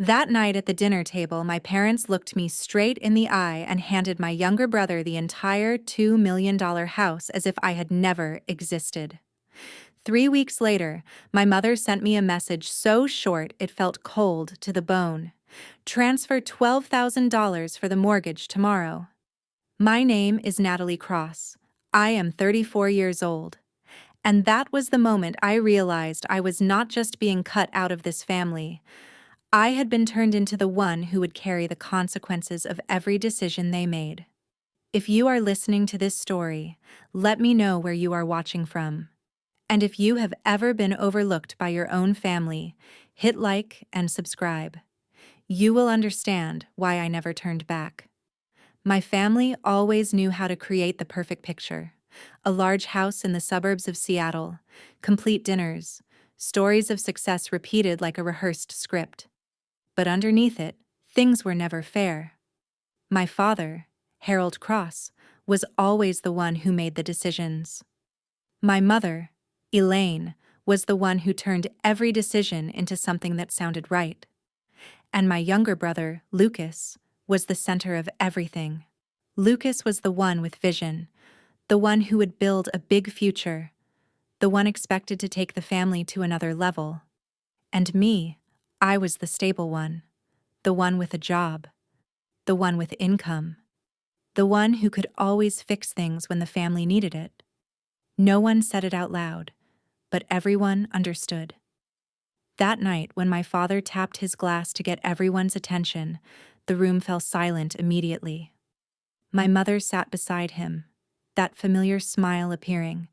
That night at the dinner table, my parents looked me straight in the eye and handed my younger brother the entire $2 million house as if I had never existed. 3 weeks later, my mother sent me a message so short it felt cold to the bone. Transfer $12,000 for the mortgage tomorrow. My name is Natalie Cross. I am 34 years old. And that was the moment I realized I was not just being cut out of this family. I had been turned into the one who would carry the consequences of every decision they made. If you are listening to this story, let me know where you are watching from. And if you have ever been overlooked by your own family, hit like and subscribe. You will understand why I never turned back. My family always knew how to create the perfect picture. A large house in the suburbs of Seattle, complete dinners, stories of success repeated like a rehearsed script. But underneath it, things were never fair. My father, Harold Cross, was always the one who made the decisions. My mother, Elaine, was the one who turned every decision into something that sounded right. And my younger brother, Lucas, was the center of everything. Lucas was the one with vision, the one who would build a big future, the one expected to take the family to another level. And me, I was the stable one, the one with a job, the one with income, the one who could always fix things when the family needed it. No one said it out loud, but everyone understood. That night, when my father tapped his glass to get everyone's attention, the room fell silent immediately. My mother sat beside him, that familiar smile appearing,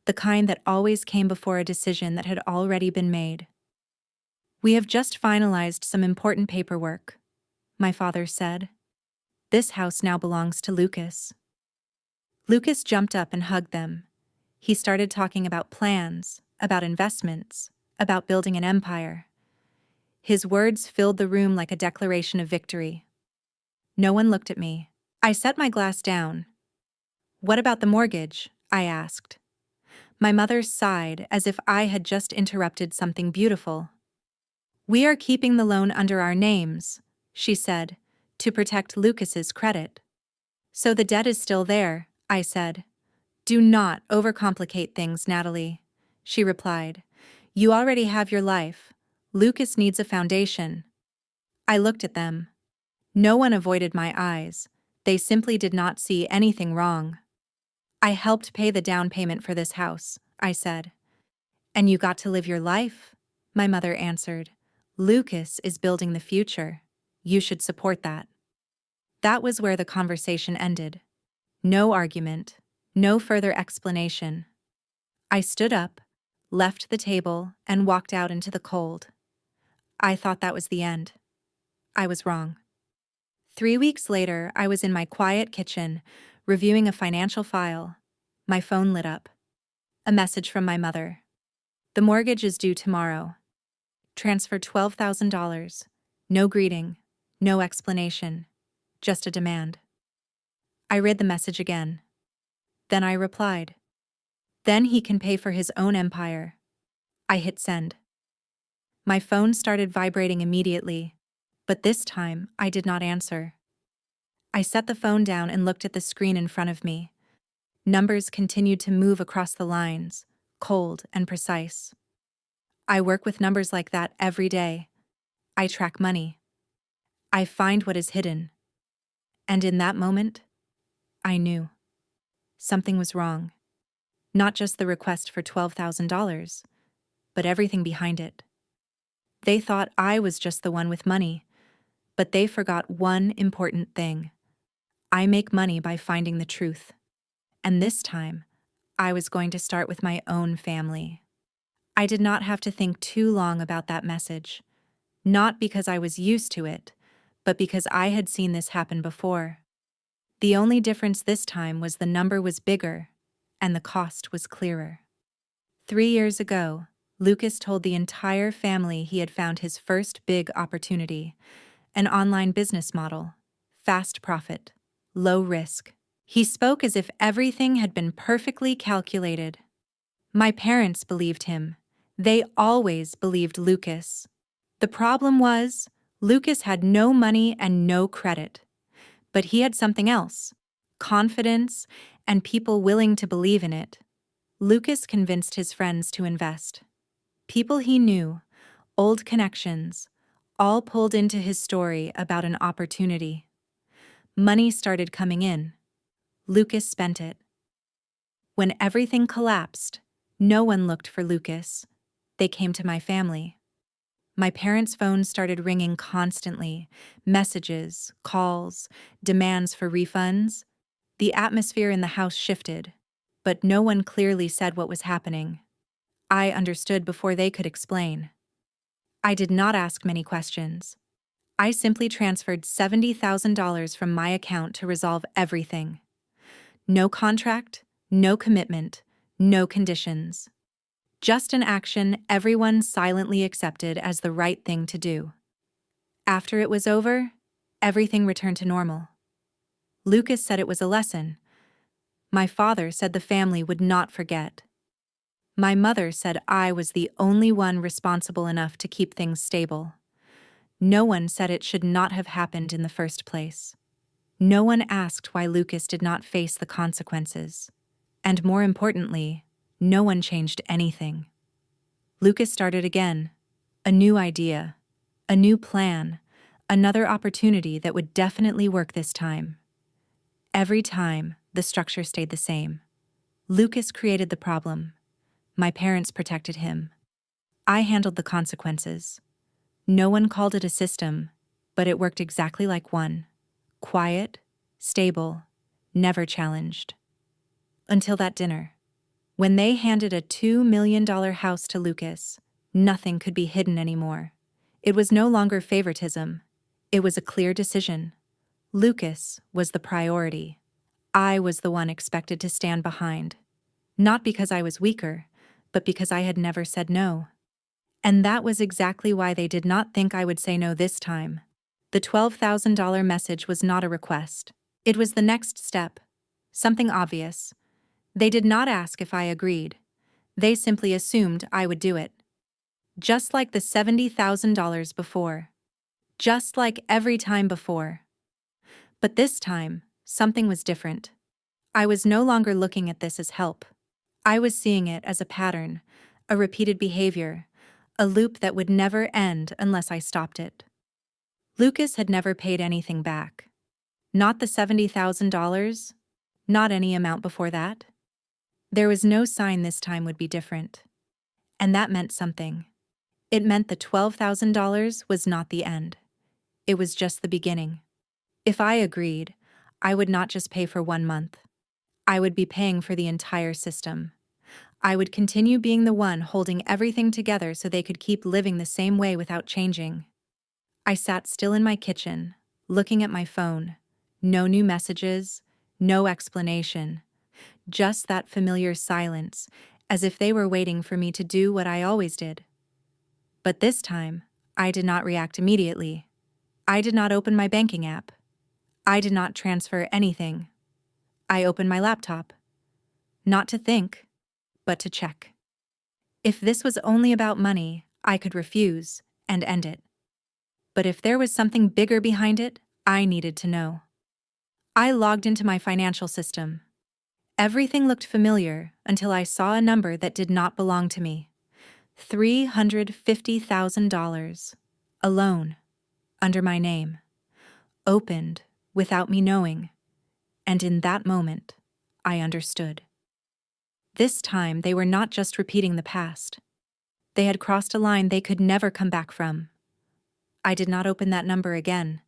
the kind that always came before a decision that had already been made. "We have just finalized some important paperwork," my father said. "This house now belongs to Lucas." Lucas jumped up and hugged them. He started talking about plans, about investments, about building an empire. His words filled the room like a declaration of victory. No one looked at me. I set my glass down. "What about the mortgage?" I asked. My mother sighed as if I had just interrupted something beautiful. "We are keeping the loan under our names," she said, "to protect Lucas's credit." "So the debt is still there," I said. "Do not overcomplicate things, Natalie," she replied. "You already have your life. Lucas needs a foundation." I looked at them. No one avoided my eyes. They simply did not see anything wrong. "I helped pay the down payment for this house," I said. "And you got to live your life," my mother answered. "Lucas is building the future. You should support that." That was where the conversation ended. No argument, no further explanation. I stood up, left the table, and walked out into the cold. I thought that was the end. I was wrong. 3 weeks later, I was in my quiet kitchen, reviewing a financial file. My phone lit up. A message from my mother. "The mortgage is due tomorrow. Transfer $12,000. No greeting, no explanation, just a demand." I read the message again. Then I replied. "Then he can pay for his own empire." I hit send. My phone started vibrating immediately, but this time I did not answer. I set the phone down and looked at the screen in front of me. Numbers continued to move across the lines, cold and precise. I work with numbers like that every day. I track money. I find what is hidden. And in that moment, I knew. Something was wrong. Not just the request for $12,000, but everything behind it. They thought I was just the one with money, but they forgot one important thing. I make money by finding the truth. And this time, I was going to start with my own family. I did not have to think too long about that message. Not because I was used to it, but because I had seen this happen before. The only difference this time was the number was bigger, and the cost was clearer. 3 years ago, Lucas told the entire family he had found his first big opportunity, an online business model, fast profit, low risk. He spoke as if everything had been perfectly calculated. My parents believed him. They always believed Lucas. The problem was, Lucas had no money and no credit, but he had something else: confidence and people willing to believe in it. Lucas convinced his friends to invest. People he knew, old connections, all pulled into his story about an opportunity. Money started coming in. Lucas spent it. When everything collapsed, no one looked for Lucas. They came to my family. My parents' phones started ringing constantly: messages, calls, demands for refunds. The atmosphere in the house shifted, but no one clearly said what was happening. I understood before they could explain. I did not ask many questions. I simply transferred $70,000 from my account to resolve everything. No contract, no commitment, no conditions. Just an action everyone silently accepted as the right thing to do. After it was over, everything returned to normal. Lucas said it was a lesson. My father said the family would not forget. My mother said I was the only one responsible enough to keep things stable. No one said it should not have happened in the first place. No one asked why Lucas did not face the consequences. And more importantly, no one changed anything. Lucas started again. A new idea, a new plan, another opportunity that would definitely work this time. Every time, the structure stayed the same. Lucas created the problem. My parents protected him. I handled the consequences. No one called it a system, but it worked exactly like one. Quiet, stable, never challenged. Until that dinner. When they handed a $2 million house to Lucas, nothing could be hidden anymore. It was no longer favoritism. It was a clear decision. Lucas was the priority. I was the one expected to stand behind. Not because I was weaker, but because I had never said no. And that was exactly why they did not think I would say no this time. The $12,000 message was not a request. It was the next step. Something obvious. They did not ask if I agreed. They simply assumed I would do it. Just like the $70,000 before. Just like every time before. But this time, something was different. I was no longer looking at this as help. I was seeing it as a pattern, a repeated behavior, a loop that would never end unless I stopped it. Lucas had never paid anything back. Not the $70,000, not any amount before that. There was no sign this time would be different. And that meant something. It meant the $12,000 was not the end. It was just the beginning. If I agreed, I would not just pay for 1 month. I would be paying for the entire system. I would continue being the one holding everything together so they could keep living the same way without changing. I sat still in my kitchen, looking at my phone. No new messages, no explanation. Just that familiar silence, as if they were waiting for me to do what I always did. But this time, I did not react immediately. I did not open my banking app. I did not transfer anything. I opened my laptop. Not to think, but to check. If this was only about money, I could refuse and end it. But if there was something bigger behind it, I needed to know. I logged into my financial system. Everything looked familiar until I saw a number that did not belong to me. $350,000. A loan. Under my name. Opened without me knowing. And in that moment, I understood. This time, they were not just repeating the past. They had crossed a line they could never come back from. I did not open that number again.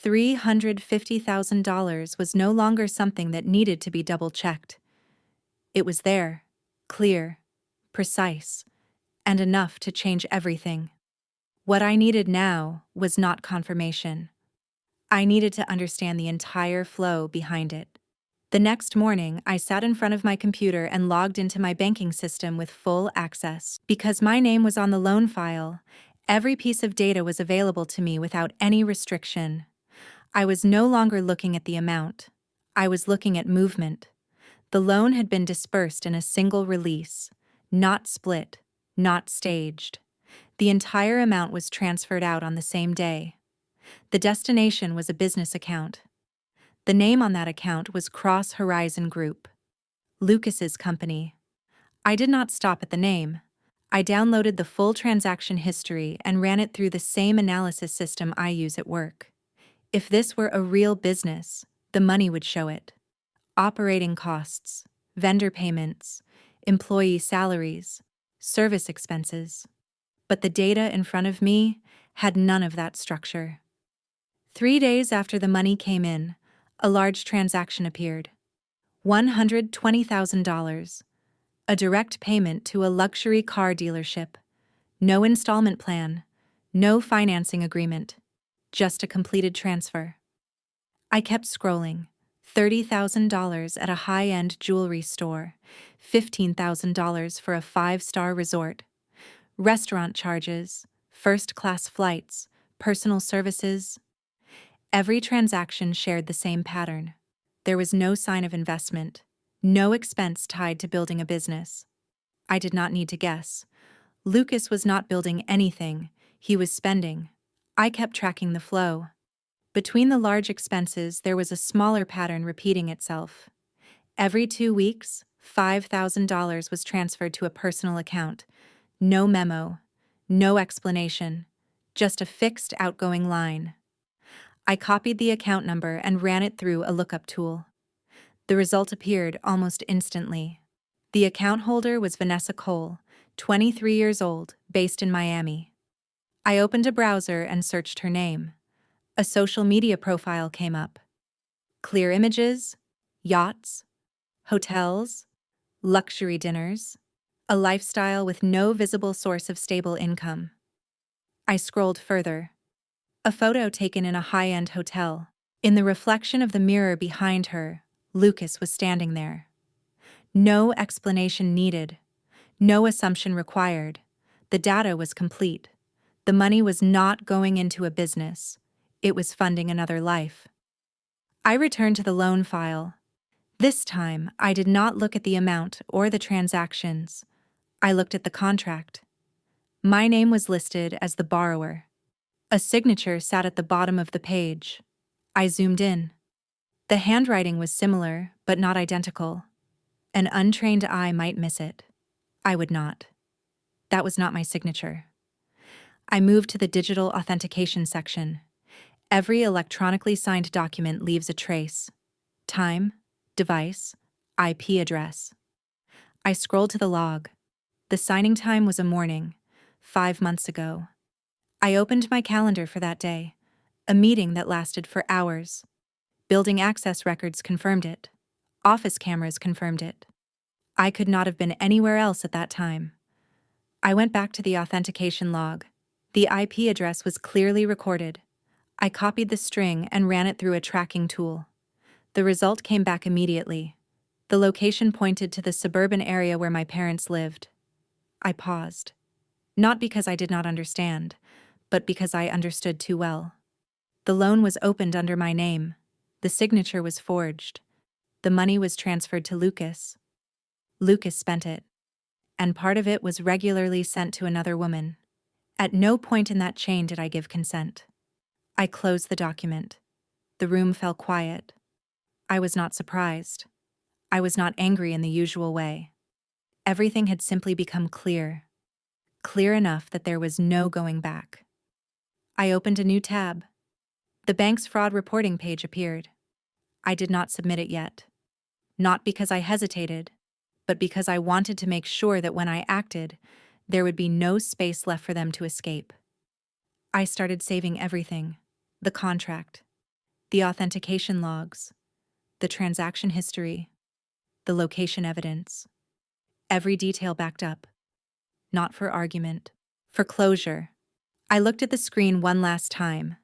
$350,000 was no longer something that needed to be double-checked. It was there, clear, precise, and enough to change everything. What I needed now was not confirmation. I needed to understand the entire flow behind it. The next morning, I sat in front of my computer and logged into my banking system with full access. Because my name was on the loan file, every piece of data was available to me without any restriction. I was no longer looking at the amount. I was looking at movement. The loan had been dispersed in a single release, not split, not staged. The entire amount was transferred out on the same day. The destination was a business account. The name on that account was Cross Horizon Group, Lucas's company. I did not stop at the name. I downloaded the full transaction history and ran it through the same analysis system I use at work. If this were a real business, the money would show it. Operating costs, vendor payments, employee salaries, service expenses. But the data in front of me had none of that structure. 3 days after the money came in, a large transaction appeared. $120,000. A direct payment to a luxury car dealership. No installment plan, no financing agreement, just a completed transfer. I kept scrolling. $30,000 at a high-end jewelry store, $15,000 for a 5-star resort, restaurant charges, first-class flights, personal services. Every transaction shared the same pattern. There was no sign of investment, no expense tied to building a business. I did not need to guess. Lucas was not building anything, he was spending. I kept tracking the flow. Between the large expenses, there was a smaller pattern repeating itself. Every 2 weeks, $5,000 was transferred to a personal account. No memo, no explanation, just a fixed outgoing line. I copied the account number and ran it through a lookup tool. The result appeared almost instantly. The account holder was Vanessa Cole, 23 years old, based in Miami. I opened a browser and searched her name. A social media profile came up. Clear images, yachts, hotels, luxury dinners, a lifestyle with no visible source of stable income. I scrolled further. A photo taken in a high-end hotel. In the reflection of the mirror behind her, Lucas was standing there. No explanation needed. No assumption required. The data was complete. The money was not going into a business. It was funding another life. I returned to the loan file. This time, I did not look at the amount or the transactions. I looked at the contract. My name was listed as the borrower. A signature sat at the bottom of the page. I zoomed in. The handwriting was similar, but not identical. An untrained eye might miss it. I would not. That was not my signature. I moved to the digital authentication section. Every electronically signed document leaves a trace. Time, device, IP address. I scrolled to the log. The signing time was a morning, 5 months ago. I opened my calendar for that day, a meeting that lasted for hours. Building access records confirmed it. Office cameras confirmed it. I could not have been anywhere else at that time. I went back to the authentication log. The IP address was clearly recorded. I copied the string and ran it through a tracking tool. The result came back immediately. The location pointed to the suburban area where my parents lived. I paused. Not because I did not understand, but because I understood too well. The loan was opened under my name. The signature was forged. The money was transferred to Lucas. Lucas spent it. And part of it was regularly sent to another woman. At no point in that chain did I give consent. I closed the document. The room fell quiet. I was not surprised. I was not angry in the usual way. Everything had simply become clear. Clear enough that there was no going back. I opened a new tab. The bank's fraud reporting page appeared. I did not submit it yet. Not because I hesitated, but because I wanted to make sure that when I acted, there would be no space left for them to escape. I started saving everything: the contract, the authentication logs, the transaction history, the location evidence. Every detail backed up. Not for argument, for closure. I looked at the screen one last time.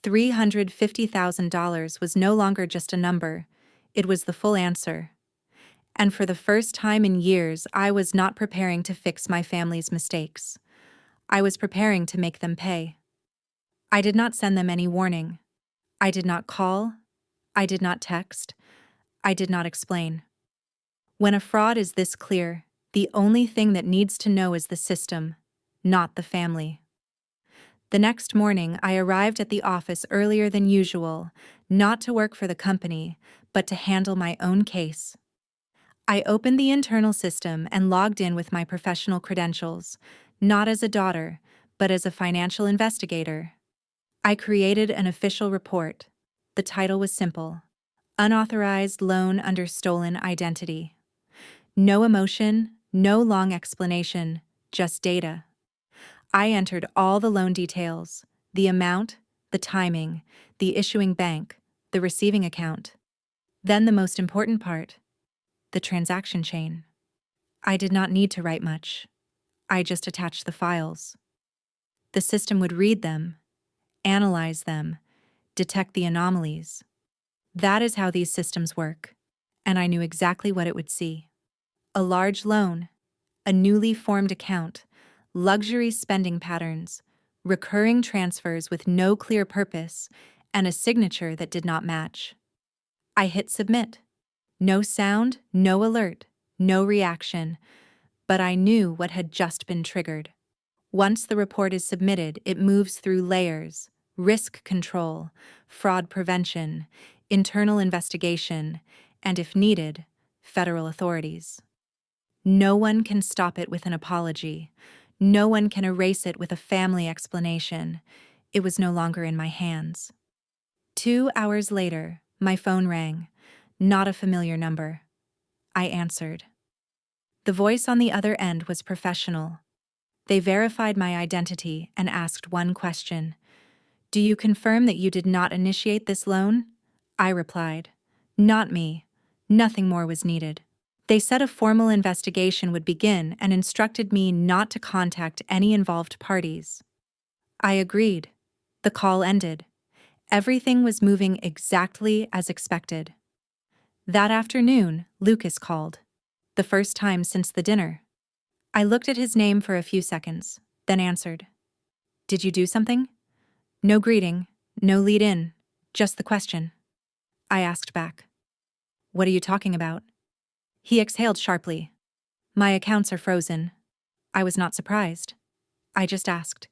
$350,000 was no longer just a number, it was the full answer. And for the first time in years, I was not preparing to fix my family's mistakes. I was preparing to make them pay. I did not send them any warning. I did not call. I did not text. I did not explain. When a fraud is this clear, the only thing that needs to know is the system, not the family. The next morning, I arrived at the office earlier than usual, not to work for the company, but to handle my own case. I opened the internal system and logged in with my professional credentials, not as a daughter, but as a financial investigator. I created an official report. The title was simple: Unauthorized Loan Under Stolen Identity. No emotion, no long explanation, just data. I entered all the loan details: the amount, the timing, the issuing bank, the receiving account. Then the most important part: the transaction chain. I did not need to write much. I just attached the files. The system would read them, analyze them, detect the anomalies. That is how these systems work, and I knew exactly what it would see. A large loan, a newly formed account, luxury spending patterns, recurring transfers with no clear purpose, and a signature that did not match. I hit submit. No sound, no alert, no reaction, but I knew what had just been triggered. Once the report is submitted, it moves through layers: risk control, fraud prevention, internal investigation, and if needed, federal authorities. No one can stop it with an apology. No one can erase it with a family explanation. It was no longer in my hands. 2 hours later, my phone rang. Not a familiar number. I answered. The voice on the other end was professional. They verified my identity and asked one question: "Do you confirm that you did not initiate this loan?" I replied, "Not me." Nothing more was needed. They said a formal investigation would begin and instructed me not to contact any involved parties. I agreed. The call ended. Everything was moving exactly as expected. That afternoon, Lucas called. The first time since the dinner. I looked at his name for a few seconds, then answered. "Did you do something?" No greeting, no lead-in, just the question. I asked back. "What are you talking about?" He exhaled sharply. "My accounts are frozen." I was not surprised. I just asked,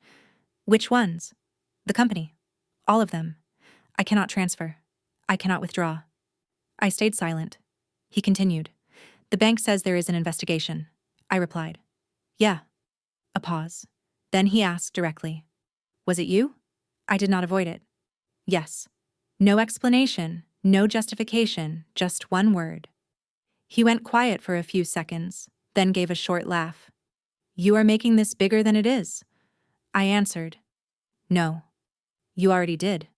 "Which ones?" "The company. All of them. I cannot transfer. I cannot withdraw." I stayed silent. He continued. "The bank says there is an investigation." I replied, "Yeah." A pause. Then he asked directly, "Was it you?" I did not avoid it. "Yes." No explanation, no justification, just one word. He went quiet for a few seconds, then gave a short laugh. "You are making this bigger than it is." I answered, "No. You already did."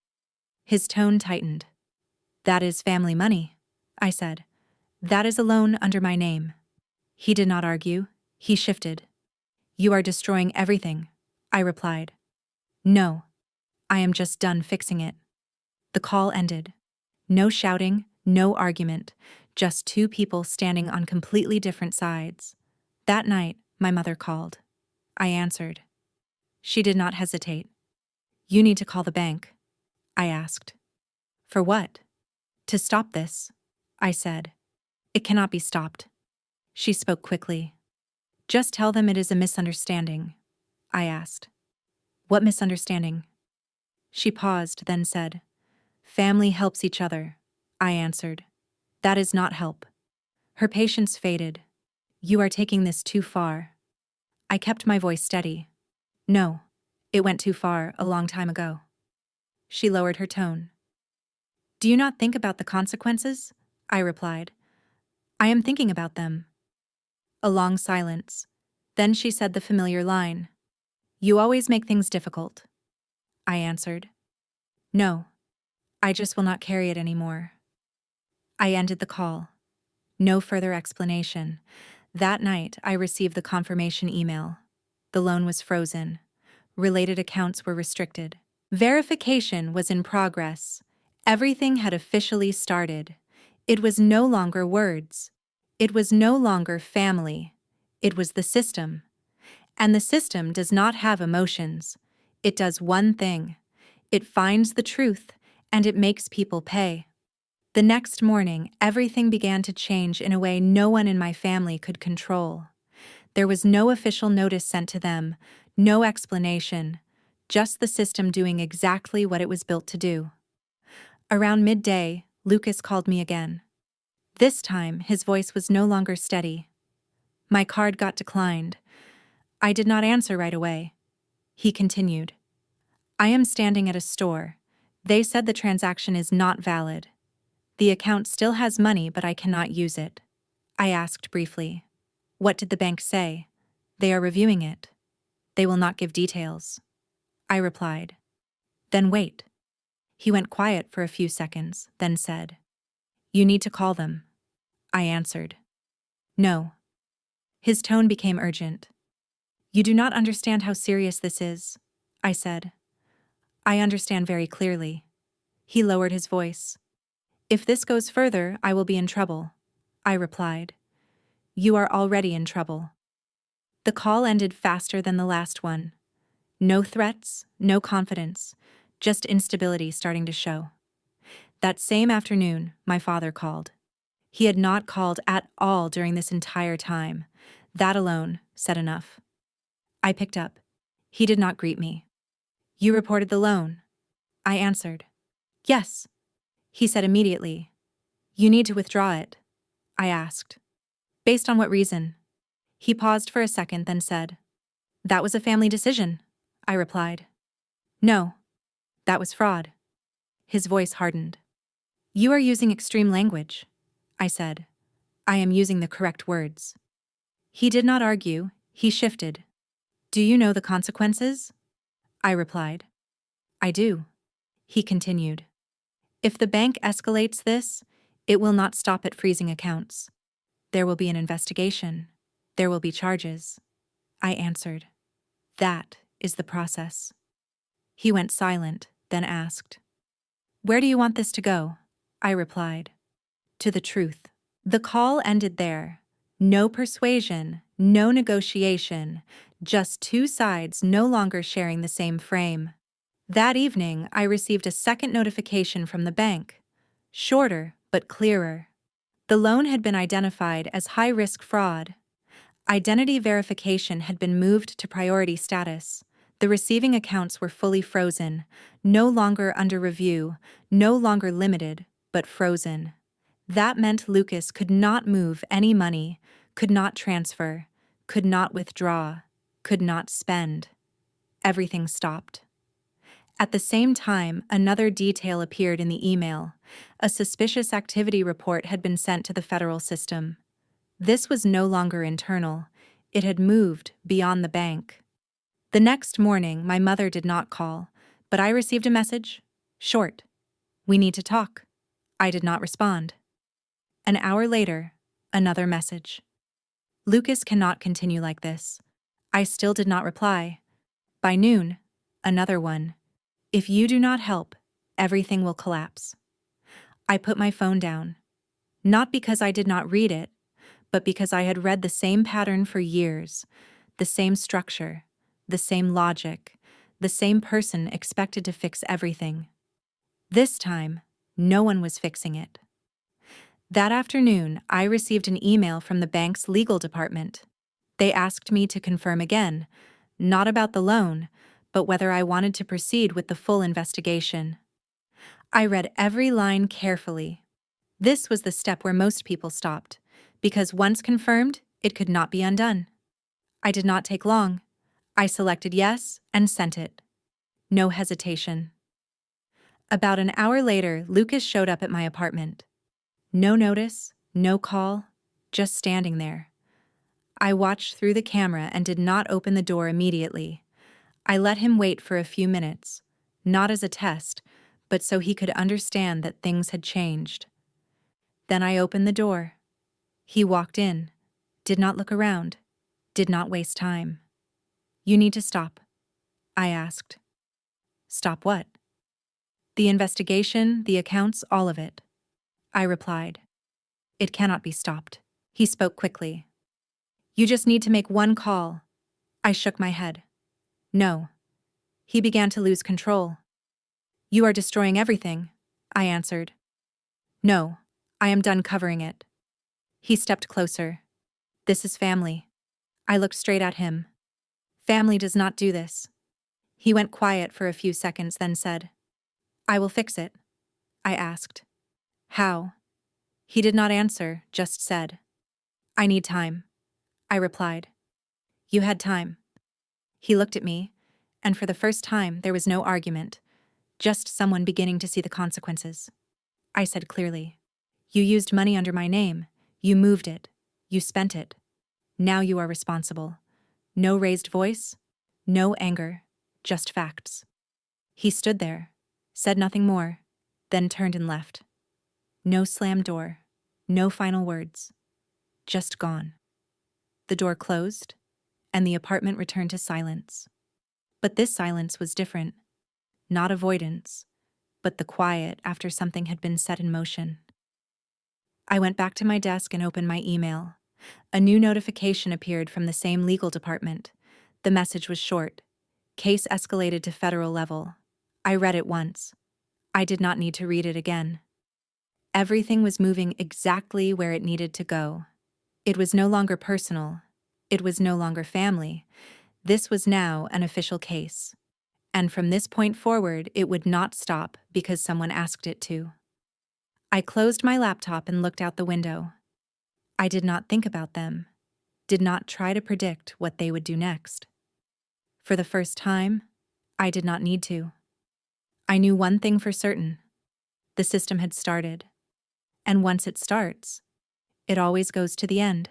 His tone tightened. "That is family money," I said. "That is a loan under my name." He did not argue. He shifted. "You are destroying everything," I replied. "No. I am just done fixing it." The call ended. No shouting, no argument, just two people standing on completely different sides. That night, my mother called. I answered. She did not hesitate. "You need to call the bank," I asked. "For what?" "To stop this," I said. "It cannot be stopped." She spoke quickly. "Just tell them it is a misunderstanding," I asked. "What misunderstanding?" She paused, then said, "Family helps each other," I answered. "That is not help." Her patience faded. "You are taking this too far." I kept my voice steady. "No, it went too far a long time ago." She lowered her tone. "Do you not think about the consequences?" I replied. "I am thinking about them." A long silence. Then she said the familiar line. "You always make things difficult." I answered. "No, I just will not carry it anymore." I ended the call. No further explanation. That night, I received the confirmation email. The loan was frozen. Related accounts were restricted. Verification was in progress. Everything had officially started. It was no longer words. It was no longer family. It was the system. And the system does not have emotions. It does one thing. It finds the truth, and it makes people pay. The next morning, everything began to change in a way no one in my family could control. There was no official notice sent to them, no explanation, just the system doing exactly what it was built to do. Around midday, Lucas called me again. This time, his voice was no longer steady. My card got declined. I did not answer right away. He continued. I am standing at a store. They said the transaction is not valid. The account still has money, but I cannot use it. I asked briefly. What did the bank say? They are reviewing it. They will not give details. I replied. Then wait. He went quiet for a few seconds, then said, You need to call them. I answered. No. His tone became urgent. You do not understand how serious this is, I said. I understand very clearly. He lowered his voice. If this goes further, I will be in trouble, I replied. You are already in trouble. The call ended faster than the last one. No threats, no confidence, just instability starting to show. That same afternoon, my father called. He had not called at all during this entire time. That alone said enough. I picked up. He did not greet me. You reported the loan? I answered. Yes. He said immediately. You need to withdraw it. I asked. Based on what reason? He paused for a second, then said. That was a family decision, I replied. No. That was fraud. His voice hardened. You are using extreme language, I said. I am using the correct words. He did not argue, he shifted. Do you know the consequences? I replied. I do. He continued. If the bank escalates this, it will not stop at freezing accounts. There will be an investigation. There will be charges. I answered. That is the process. He went silent, then asked. Where do you want this to go? I replied. To the truth. The call ended there. No persuasion, no negotiation, just two sides no longer sharing the same frame. That evening, I received a second notification from the bank. Shorter, but clearer. The loan had been identified as high-risk fraud. Identity verification had been moved to priority status. The receiving accounts were fully frozen, no longer under review, no longer limited, but frozen. That meant Lucas could not move any money, could not transfer, could not withdraw, could not spend. Everything stopped. At the same time, another detail appeared in the email. A suspicious activity report had been sent to the federal system. This was no longer internal. It had moved beyond the bank. The next morning, my mother did not call, but I received a message. Short. We need to talk. I did not respond. An hour later, another message. Lucas cannot continue like this. I still did not reply. By noon, another one. If you do not help, everything will collapse. I put my phone down. Not because I did not read it, but because I had read the same pattern for years, the same structure, the same logic, the same person expected to fix everything. This time, no one was fixing it. That afternoon, I received an email from the bank's legal department. They asked me to confirm again, not about the loan, but whether I wanted to proceed with the full investigation. I read every line carefully. This was the step where most people stopped, because once confirmed, it could not be undone. I did not take long. I selected yes and sent it. No hesitation. About an hour later, Lucas showed up at my apartment. No notice, no call, just standing there. I watched through the camera and did not open the door immediately. I let him wait for a few minutes, not as a test, but so he could understand that things had changed. Then I opened the door. He walked in, did not look around, did not waste time. You need to stop, I asked. Stop what? The investigation, the accounts, all of it. I replied. It cannot be stopped. He spoke quickly. You just need to make one call. I shook my head. No. He began to lose control. You are destroying everything, I answered. No, I am done covering it. He stepped closer. This is family. I looked straight at him. Family does not do this. He went quiet for a few seconds, then said, "I will fix it." I asked, "How?" He did not answer, just said, "I need time." I replied, "You had time." He looked at me, and for the first time there was no argument, just someone beginning to see the consequences. I said clearly, "You used money under my name. You moved it. You spent it. Now you are responsible." No raised voice, no anger, just facts. He stood there, said nothing more, then turned and left. No slammed door, no final words, just gone. The door closed, and the apartment returned to silence. But this silence was different. Not avoidance, but the quiet after something had been set in motion. I went back to my desk and opened my email. A new notification appeared from the same legal department. The message was short. Case escalated to federal level. I read it once. I did not need to read it again. Everything was moving exactly where it needed to go. It was no longer personal. It was no longer family. This was now an official case. And from this point forward, it would not stop because someone asked it to. I closed my laptop and looked out the window. I did not think about them, did not try to predict what they would do next. For the first time, I did not need to. I knew one thing for certain. The system had started. And once it starts, it always goes to the end.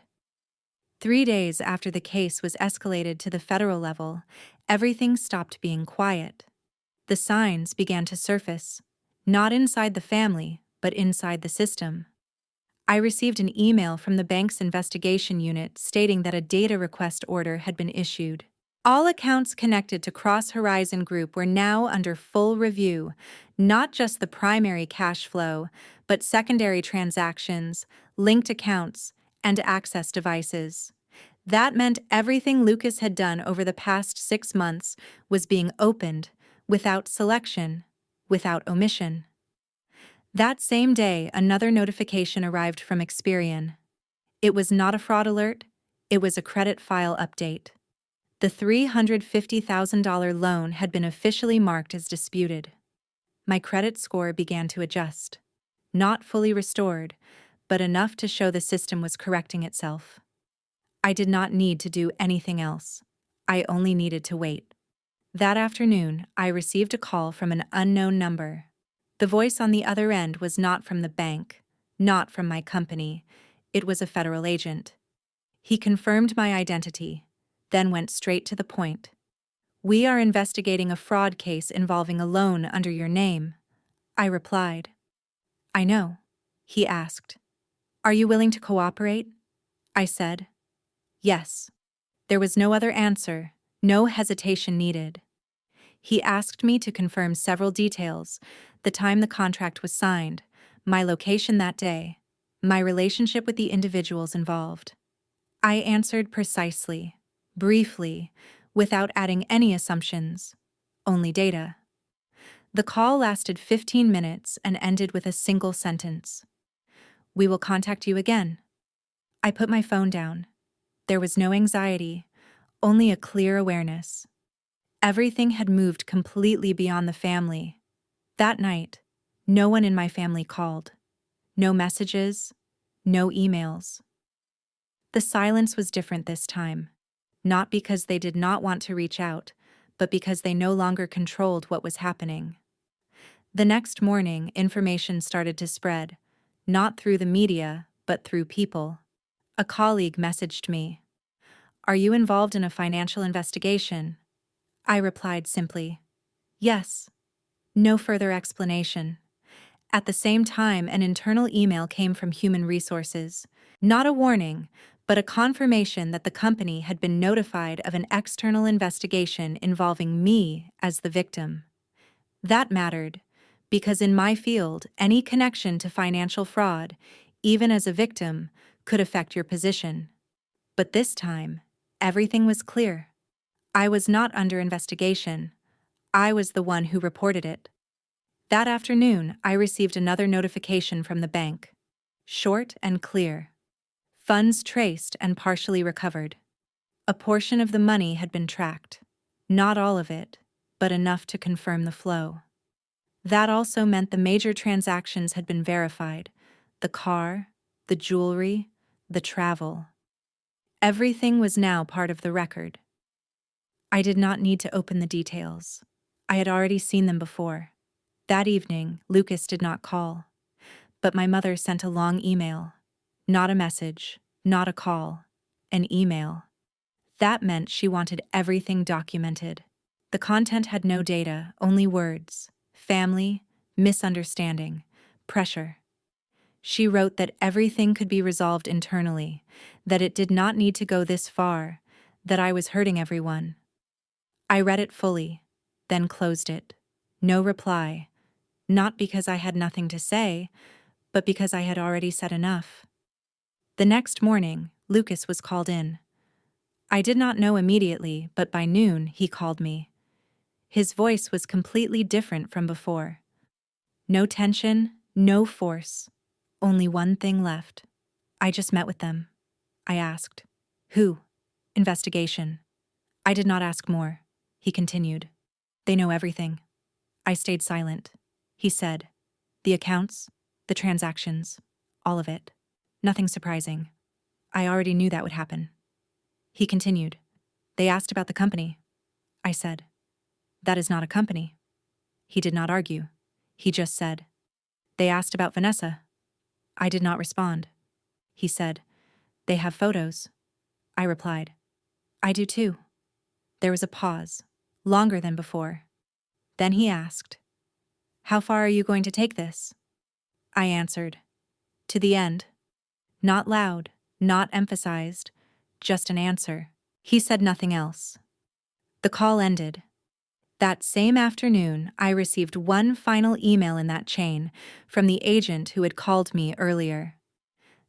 3 days after the case was escalated to the federal level, everything stopped being quiet. The signs began to surface, not inside the family, but inside the system. I received an email from the bank's investigation unit stating that a data request order had been issued. All accounts connected to Cross Horizon Group were now under full review, not just the primary cash flow, but secondary transactions, linked accounts, and access devices. That meant everything Lucas had done over the past 6 months was being opened, without selection, without omission. That same day, another notification arrived from Experian. It was not a fraud alert, it was a credit file update. The $350,000 loan had been officially marked as disputed. My credit score began to adjust. Not fully restored, but enough to show the system was correcting itself. I did not need to do anything else. I only needed to wait. That afternoon, I received a call from an unknown number. The voice on the other end was not from the bank, not from my company. It was a federal agent. He confirmed my identity, then went straight to the point. "We are investigating a fraud case involving a loan under your name." I replied. "I know." He asked, "Are you willing to cooperate?" I said, "Yes." There was no other answer, no hesitation needed. He asked me to confirm several details: the time the contract was signed, my location that day, my relationship with the individuals involved. I answered precisely, briefly, without adding any assumptions, only data. The call lasted 15 minutes and ended with a single sentence. "We will contact you again." I put my phone down. There was no anxiety, only a clear awareness. Everything had moved completely beyond the family. That night, no one in my family called. No messages, no emails. The silence was different this time, not because they did not want to reach out, but because they no longer controlled what was happening. The next morning, information started to spread, not through the media, but through people. A colleague messaged me, "Are you involved in a financial investigation?" I replied simply, "Yes." No further explanation. At the same time, an internal email came from Human Resources. Not a warning, but a confirmation that the company had been notified of an external investigation involving me as the victim. That mattered, because in my field, any connection to financial fraud, even as a victim, could affect your position. But this time, everything was clear. I was not under investigation. I was the one who reported it. That afternoon, I received another notification from the bank. Short and clear. Funds traced and partially recovered. A portion of the money had been tracked. Not all of it. but enough to confirm the flow. That also meant the major transactions had been verified: the car, the jewelry, the travel. Everything was now part of the record. I did not need to open the details. I had already seen them before. That evening, Lucas did not call, but my mother sent a long email. Not a message, not a call, an email. That meant she wanted everything documented. The content had no data, only words: family, misunderstanding, pressure. She wrote that everything could be resolved internally, that it did not need to go this far, that I was hurting everyone. I read it fully, then closed it. No reply, not because I had nothing to say, but because I had already said enough. The next morning, Lucas was called in. I did not know immediately, but by noon he called me. His voice was completely different from before. No tension, no force. Only one thing left. I just met with them. I asked. Who? Investigation. I did not ask more. He continued. They know everything. I stayed silent. He said. The accounts, the transactions, all of it. Nothing surprising. I already knew that would happen. He continued. They asked about the company. I said. That is not a company. He did not argue. He just said. They asked about Vanessa. I did not respond. He said. They have photos. I replied. I do too. There was a pause, longer than before. Then he asked. How far are you going to take this? I answered. To the end. Not loud, not emphasized, just an answer. He said nothing else. The call ended. That same afternoon, I received one final email in that chain from the agent who had called me earlier.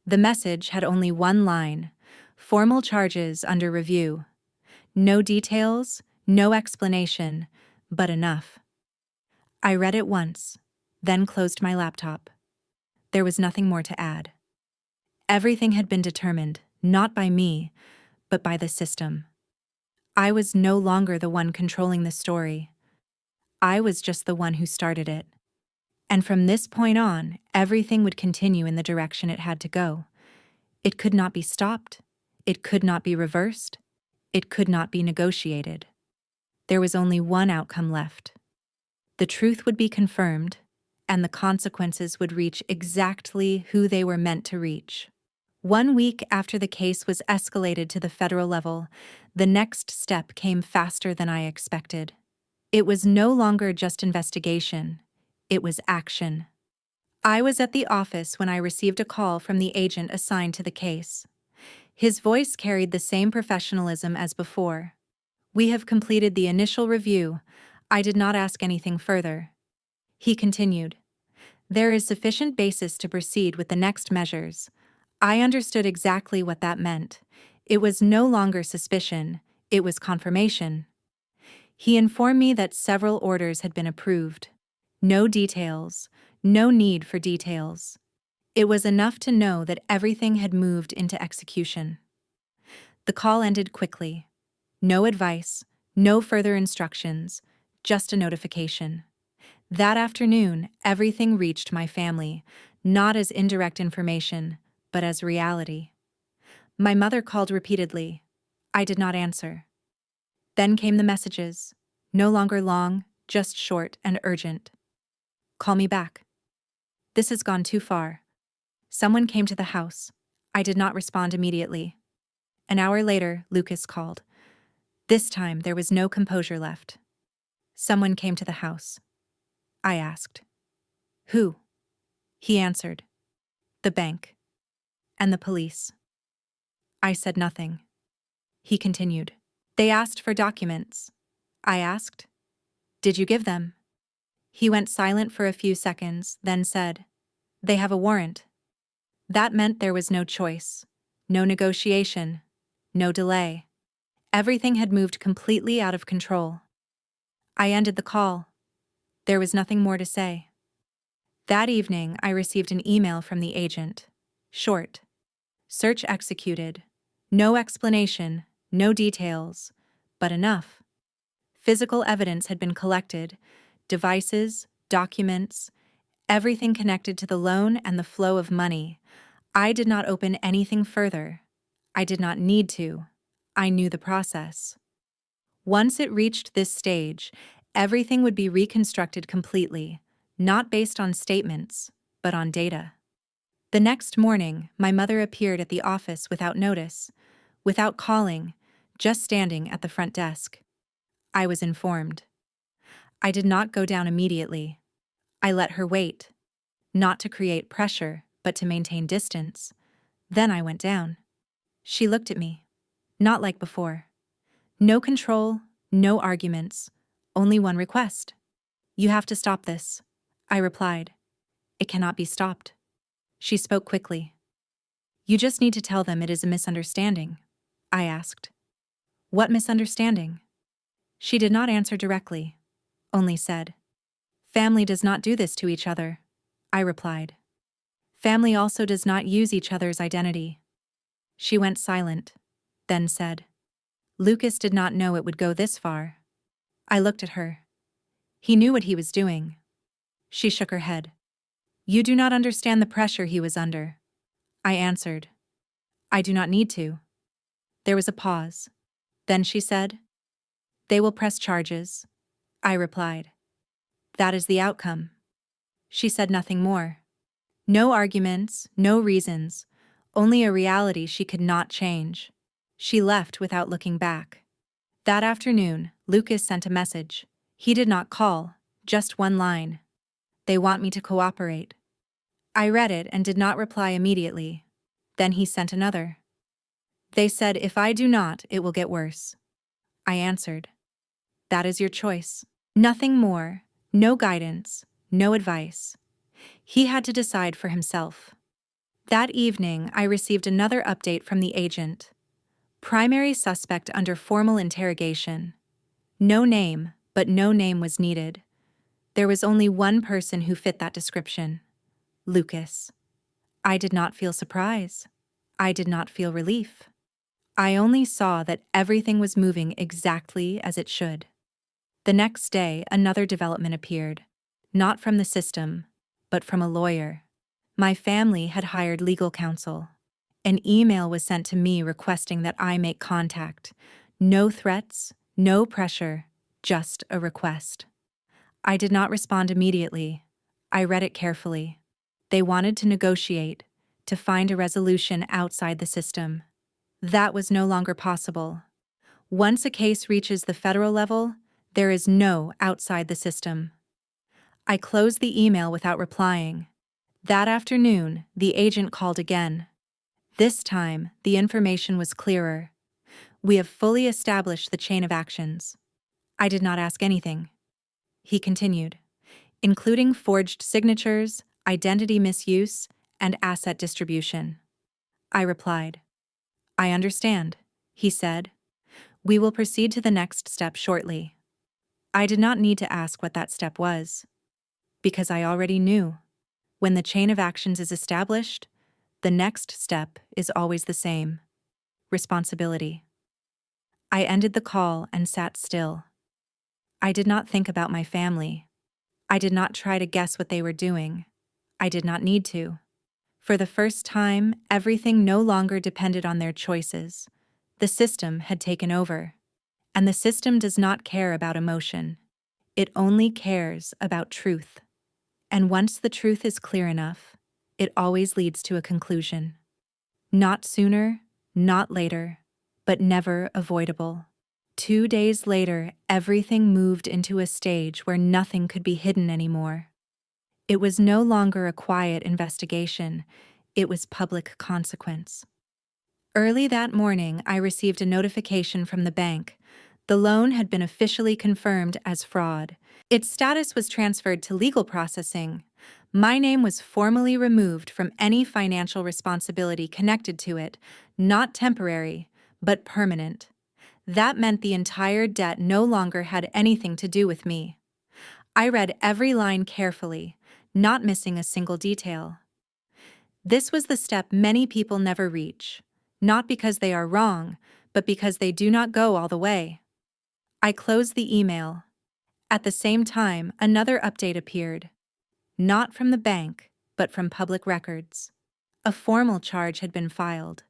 The message had only one line: formal charges under review. No details, no explanation, but enough. I read it once, then closed my laptop. There was nothing more to add. Everything had been determined, not by me, but by the system. I was no longer the one controlling the story. I was just the one who started it. And from this point on, everything would continue in the direction it had to go. It could not be stopped. It could not be reversed. It could not be negotiated. There was only one outcome left. The truth would be confirmed, and the consequences would reach exactly who they were meant to reach. 1 week after the case was escalated to the federal level, the next step came faster than I expected. It was no longer just investigation. It was action. I was at the office when I received a call from the agent assigned to the case. His voice carried the same professionalism as before. We have completed the initial review. I did not ask anything further. He continued. There is sufficient basis to proceed with the next measures. I understood exactly what that meant. It was no longer suspicion, it was confirmation. He informed me that several orders had been approved. No details, no need for details. It was enough to know that everything had moved into execution. The call ended quickly. No advice, no further instructions, just a notification. That afternoon, everything reached my family, not as indirect information, but as reality. My mother called repeatedly. I did not answer. Then came the messages, no longer long, just short and urgent. Call me back. This has gone too far. Someone came to the house. I did not respond immediately. An hour later, Lucas called. This time, there was no composure left. Someone came to the house. I asked. Who? He answered. The bank. And the police. I said nothing. He continued. They asked for documents. I asked. Did you give them? He went silent for a few seconds, then said, They have a warrant. That meant there was no choice, no negotiation, no delay. Everything had moved completely out of control. I ended the call. There was nothing more to say. That evening, I received an email from the agent. Short. Search executed. No explanation, no details, but enough. Physical evidence had been collected: devices, documents, everything connected to the loan and the flow of money. I did not open anything further. I did not need to. I knew the process. Once it reached this stage, everything would be reconstructed completely, not based on statements, but on data. The next morning, my mother appeared at the office without notice, without calling, just standing at the front desk. I was informed. I did not go down immediately. I let her wait, not to create pressure, but to maintain distance. Then I went down. She looked at me, not like before. No control, no arguments, only one request. "You have to stop this," I replied. "It cannot be stopped." She spoke quickly. "You just need to tell them it is a misunderstanding," I asked. "What misunderstanding?" She did not answer directly, only said, "Family does not do this to each other," I replied. "Family also does not use each other's identity." She went silent, then said, "Lucas did not know it would go this far." I looked at her. "He knew what he was doing." She shook her head. "You do not understand the pressure he was under." I answered, "I do not need to." There was a pause. Then she said, "They will press charges." I replied, "That is the outcome." She said nothing more. No arguments, no reasons, only a reality she could not change. She left without looking back. That afternoon, Lucas sent a message. He did not call, just one line. "They want me to cooperate." I read it and did not reply immediately. Then he sent another. "They said if I do not, it will get worse." I answered, "That is your choice." Nothing more, no guidance, no advice. He had to decide for himself. That evening, I received another update from the agent. Primary suspect under formal interrogation. No name, but no name was needed. There was only one person who fit that description: Lucas. I did not feel surprise. I did not feel relief. I only saw that everything was moving exactly as it should. The next day, another development appeared, not from the system, but from a lawyer. My family had hired legal counsel. An email was sent to me requesting that I make contact. No threats, no pressure, just a request. I did not respond immediately. I read it carefully. They wanted to negotiate, to find a resolution outside the system. That was no longer possible. Once a case reaches the federal level, there is no outside the system. I closed the email without replying. That afternoon, the agent called again. This time, the information was clearer. "We have fully established the chain of actions." I did not ask anything. He continued, "Including forged signatures, identity misuse, and asset distribution." I replied, "I understand," he said. "We will proceed to the next step shortly." I did not need to ask what that step was, because I already knew. When the chain of actions is established, the next step is always the same: responsibility. I ended the call and sat still. I did not think about my family. I did not try to guess what they were doing. I did not need to. For the first time, everything no longer depended on their choices. The system had taken over. And the system does not care about emotion. It only cares about truth. And once the truth is clear enough, it always leads to a conclusion. Not sooner, not later, but never avoidable. 2 days later, everything moved into a stage where nothing could be hidden anymore. It was no longer a quiet investigation. It was public consequence. Early that morning, I received a notification from the bank. The loan had been officially confirmed as fraud. Its status was transferred to legal processing. My name was formally removed from any financial responsibility connected to it, not temporary, but permanent. That meant the entire debt no longer had anything to do with me. I read every line carefully, not missing a single detail. This was the step many people never reach, not because they are wrong, but because they do not go all the way. I closed the email. At the same time, another update appeared. Not from the bank, but from public records. A formal charge had been filed.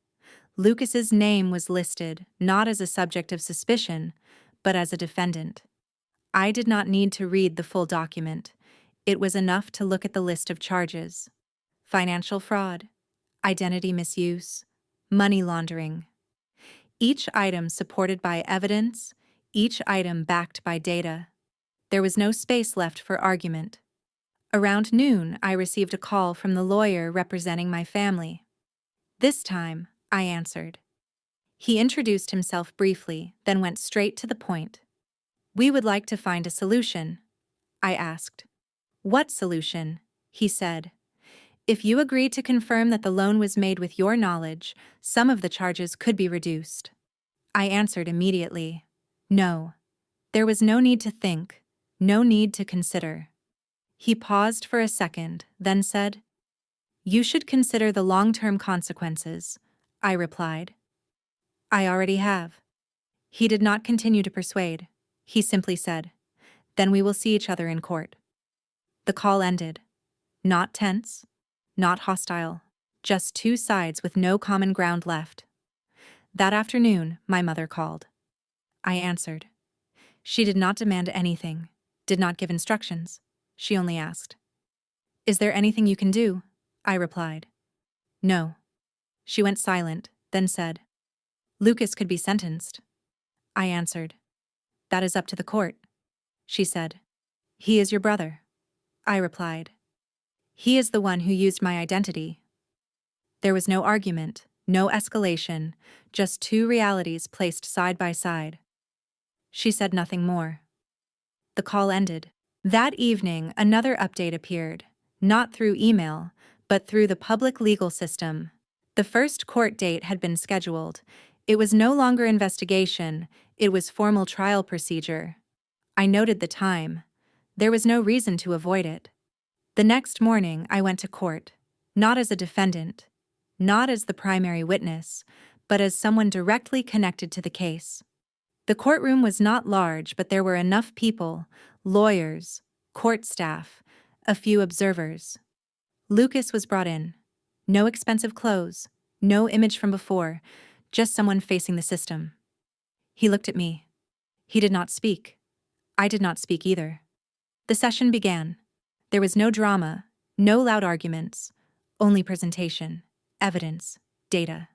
Lucas's name was listed not as a subject of suspicion, but as a defendant. I did not need to read the full document. It was enough to look at the list of charges: financial fraud, identity misuse, money laundering. Each item supported by evidence, each item backed by data. There was no space left for argument. Around noon, I received a call from the lawyer representing my family. This time, I answered. He introduced himself briefly, then went straight to the point. "We would like to find a solution," I asked. "What solution?" he said. "If you agree to confirm that the loan was made with your knowledge, some of the charges could be reduced." I answered immediately. No. There was no need to think, no need to consider. He paused for a second, then said, "You should consider the long-term consequences," I replied. "I already have." He did not continue to persuade. He simply said, "Then we will see each other in court." The call ended. Not tense, not hostile, just two sides with no common ground left. That afternoon, my mother called. I answered. She did not demand anything, did not give instructions. She only asked, "Is there anything you can do?" I replied, "No." She went silent, then said, "Lucas could be sentenced." I answered, "That is up to the court." She said, "He is your brother." I replied, "He is the one who used my identity." There was no argument, no escalation, just two realities placed side by side. She said nothing more. The call ended. That evening, another update appeared, not through email, but through the public legal system. The first court date had been scheduled. It was no longer investigation, it was formal trial procedure. I noted the time. There was no reason to avoid it. The next morning, I went to court, not as a defendant, not as the primary witness, but as someone directly connected to the case. The courtroom was not large, but there were enough people, lawyers, court staff, a few observers. Lucas was brought in. No expensive clothes, no image from before, just someone facing the system. He looked at me. He did not speak. I did not speak either. The session began. There was no drama, no loud arguments, only presentation, evidence, data.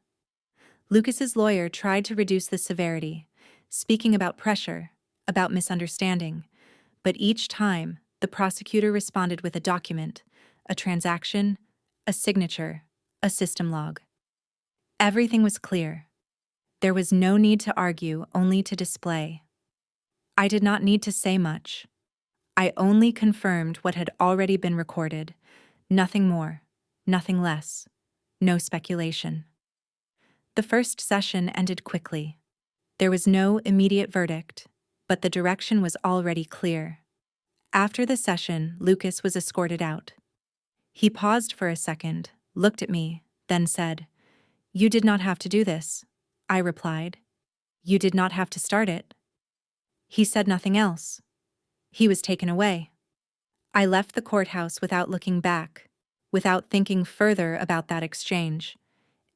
Lucas's lawyer tried to reduce the severity, speaking about pressure, about misunderstanding, but each time the prosecutor responded with a document, a transaction, a signature, a system log. Everything was clear. There was no need to argue, only to display. I did not need to say much. I only confirmed what had already been recorded. Nothing more, nothing less, no speculation. The first session ended quickly. There was no immediate verdict, but the direction was already clear. After the session, Lucas was escorted out. He paused for a second, looked at me, then said, "You did not have to do this." I replied, "You did not have to start it." He said nothing else. He was taken away. I left the courthouse without looking back, without thinking further about that exchange.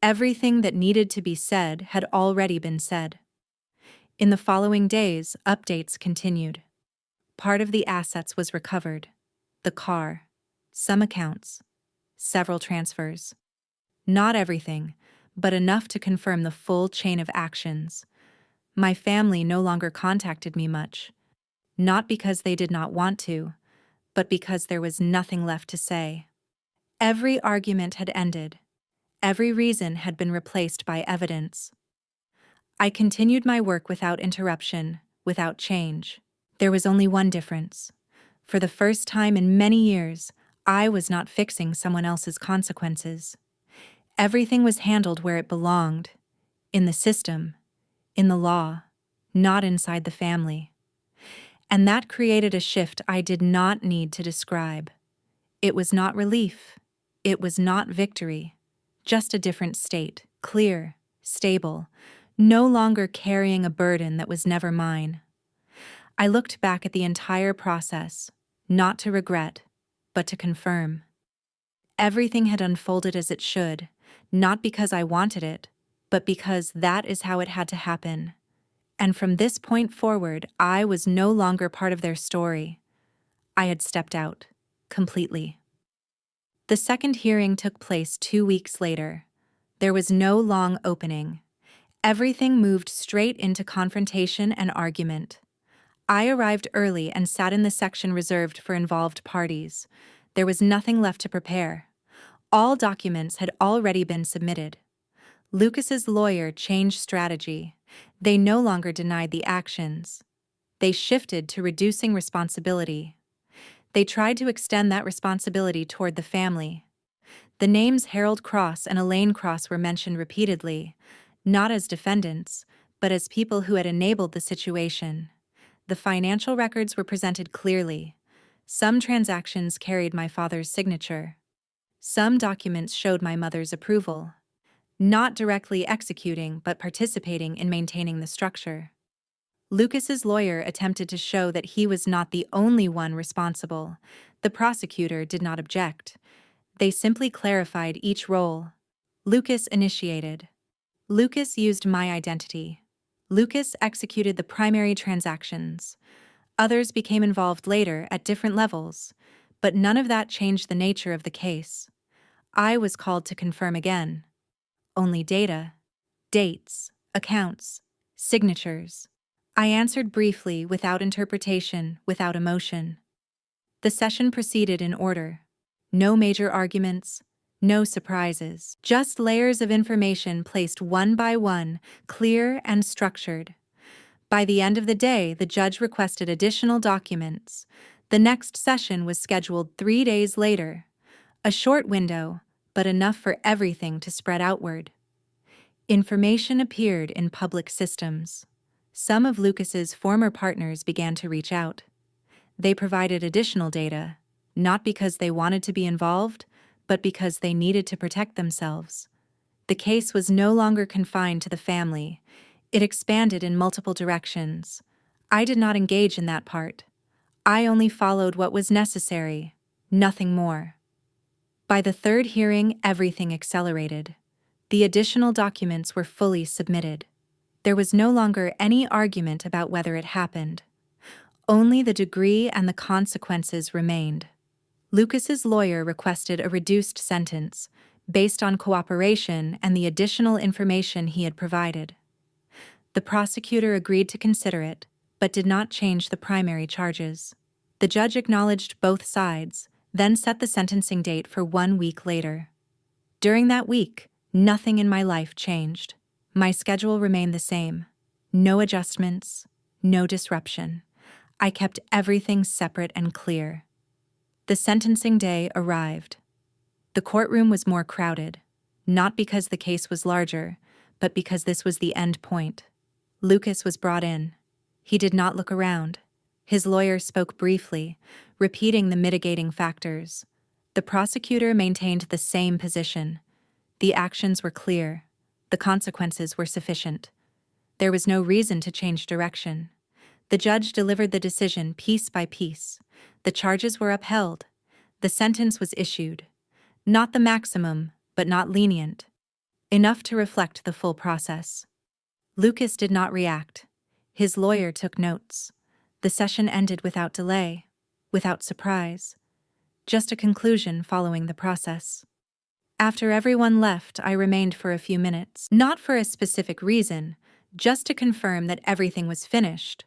Everything that needed to be said had already been said. In the following days, updates continued. Part of the assets was recovered. The car, some accounts, several transfers. Not everything, but enough to confirm the full chain of actions. My family no longer contacted me much, not because they did not want to, but because there was nothing left to say. Every argument had ended. Every reason had been replaced by evidence. I continued my work without interruption, without change. There was only one difference. For the first time in many years, I was not fixing someone else's consequences. Everything was handled where it belonged, in the system, in the law, not inside the family. And that created a shift I did not need to describe. It was not relief. It was not victory. Just a different state, clear, stable, no longer carrying a burden that was never mine. I looked back at the entire process, not to regret, but to confirm. Everything had unfolded as it should, not because I wanted it, but because that is how it had to happen. And from this point forward, I was no longer part of their story. I had stepped out, completely. The second hearing took place 2 weeks later. There was no long opening. Everything moved straight into confrontation and argument. I arrived early and sat in the section reserved for involved parties. There was nothing left to prepare. All documents had already been submitted. Lucas's lawyer changed strategy. They no longer denied the actions. They shifted to reducing responsibility. They tried to extend that responsibility toward the family. The names Harold Cross and Elaine Cross were mentioned repeatedly, not as defendants, but as people who had enabled the situation. The financial records were presented clearly. Some transactions carried my father's signature. Some documents showed my mother's approval, not directly executing but participating in maintaining the structure. Lucas's lawyer attempted to show that he was not the only one responsible. The prosecutor did not object. They simply clarified each role. Lucas initiated. Lucas used my identity. Lucas executed the primary transactions. Others became involved later at different levels, but none of that changed the nature of the case. I was called to confirm again. Only data, dates, accounts, signatures. I answered briefly, without interpretation, without emotion. The session proceeded in order. No major arguments, no surprises, just layers of information placed one by one, clear and structured. By the end of the day, the judge requested additional documents. The next session was scheduled 3 days later. A short window, but enough for everything to spread outward. Information appeared in public systems. Some of Lucas's former partners began to reach out. They provided additional data, not because they wanted to be involved, but because they needed to protect themselves. The case was no longer confined to the family. It expanded in multiple directions. I did not engage in that part. I only followed what was necessary, nothing more. By the third hearing, everything accelerated. The additional documents were fully submitted. There was no longer any argument about whether it happened. Only the degree and the consequences remained. Lucas's lawyer requested a reduced sentence, based on cooperation and the additional information he had provided. The prosecutor agreed to consider it, but did not change the primary charges. The judge acknowledged both sides, then set the sentencing date for 1 week later. During that week, nothing in my life changed. My schedule remained the same. No adjustments, no disruption. I kept everything separate and clear. The sentencing day arrived. The courtroom was more crowded, not because the case was larger, but because this was the end point. Lucas was brought in. He did not look around. His lawyer spoke briefly, repeating the mitigating factors. The prosecutor maintained the same position. The actions were clear. The consequences were sufficient. There was no reason to change direction. The judge delivered the decision piece by piece. The charges were upheld. The sentence was issued. Not the maximum, but not lenient. Enough to reflect the full process. Lucas did not react. His lawyer took notes. The session ended without delay, without surprise. Just a conclusion following the process. After everyone left, I remained for a few minutes, not for a specific reason, just to confirm that everything was finished.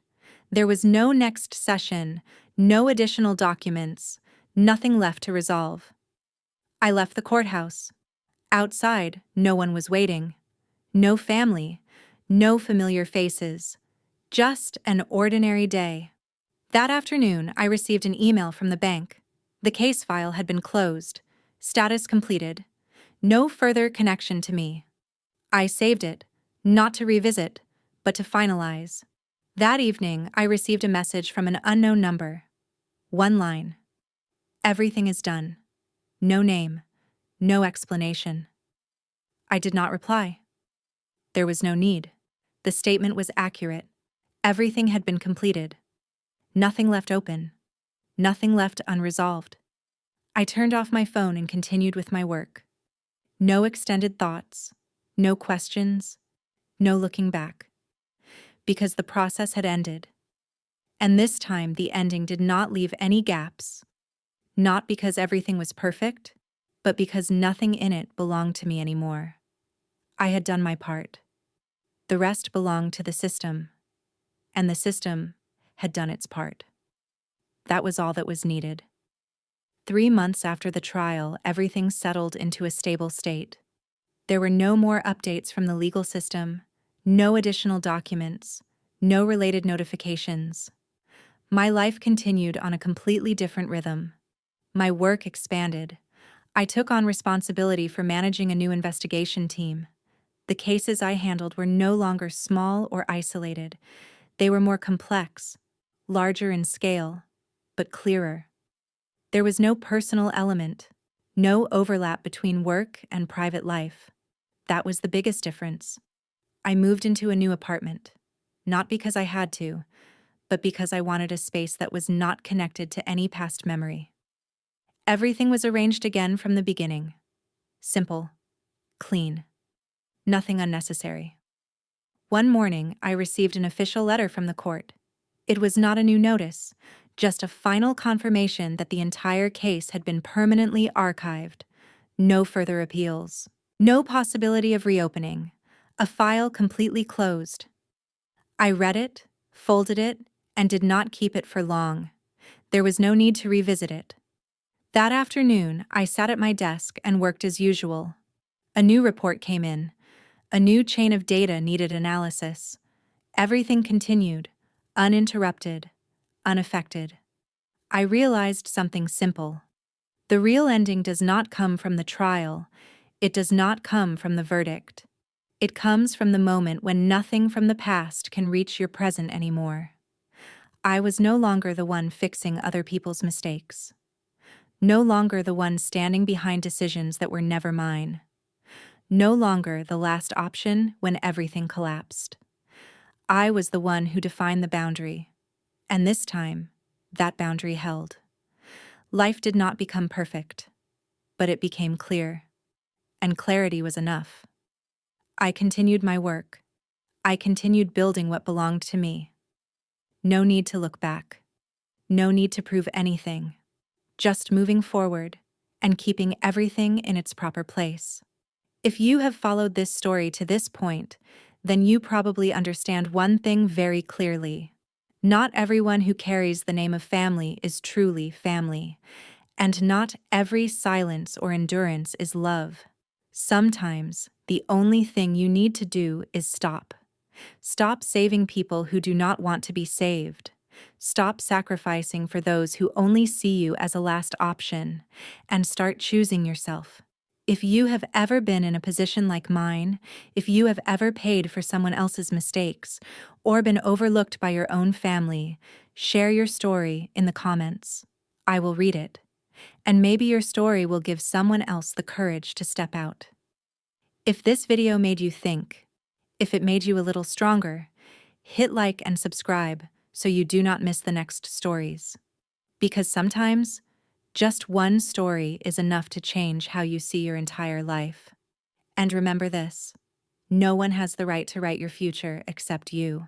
There was no next session, no additional documents, nothing left to resolve. I left the courthouse. Outside, no one was waiting. No family, no familiar faces. Just an ordinary day. That afternoon, I received an email from the bank. The case file had been closed. Status completed. No further connection to me. I saved it, not to revisit, but to finalize. That evening, I received a message from an unknown number. One line. Everything is done. No name. No explanation. I did not reply. There was no need. The statement was accurate. Everything had been completed. Nothing left open. Nothing left unresolved. I turned off my phone and continued with my work. No extended thoughts, no questions, no looking back. Because the process had ended. And this time the ending did not leave any gaps. Not because everything was perfect, but because nothing in it belonged to me anymore. I had done my part. The rest belonged to the system. And the system had done its part. That was all that was needed. 3 months after the trial, everything settled into a stable state. There were no more updates from the legal system, no additional documents, no related notifications. My life continued on a completely different rhythm. My work expanded. I took on responsibility for managing a new investigation team. The cases I handled were no longer small or isolated. They were more complex, larger in scale, but clearer. There was no personal element, no overlap between work and private life. That was the biggest difference. I moved into a new apartment, not because I had to, but because I wanted a space that was not connected to any past memory. Everything was arranged again from the beginning. Simple, clean, nothing unnecessary. One morning, I received an official letter from the court. It was not a new notice, just a final confirmation that the entire case had been permanently archived. No further appeals. No possibility of reopening. A file completely closed. I read it, folded it, and did not keep it for long. There was no need to revisit it. That afternoon, I sat at my desk and worked as usual. A new report came in. A new chain of data needed analysis. Everything continued, uninterrupted, unaffected. I realized something simple. The real ending does not come from the trial. It does not come from the verdict. It comes from the moment when nothing from the past can reach your present anymore. I was no longer the one fixing other people's mistakes. No longer the one standing behind decisions that were never mine. No longer the last option when everything collapsed. I was the one who defined the boundary. And this time, that boundary held. Life did not become perfect, but it became clear. And clarity was enough. I continued my work. I continued building what belonged to me. No need to look back. No need to prove anything. Just moving forward and keeping everything in its proper place. If you have followed this story to this point, then you probably understand one thing very clearly. Not everyone who carries the name of family is truly family, and not every silence or endurance is love. Sometimes, the only thing you need to do is stop. Stop saving people who do not want to be saved. Stop sacrificing for those who only see you as a last option, and start choosing yourself. If you have ever been in a position like mine, if you have ever paid for someone else's mistakes, or been overlooked by your own family, share your story in the comments. I will read it. And maybe your story will give someone else the courage to step out. If this video made you think, if it made you a little stronger, hit like and subscribe so you do not miss the next stories. Because sometimes, just one story is enough to change how you see your entire life. And remember this: no one has the right to write your future except you.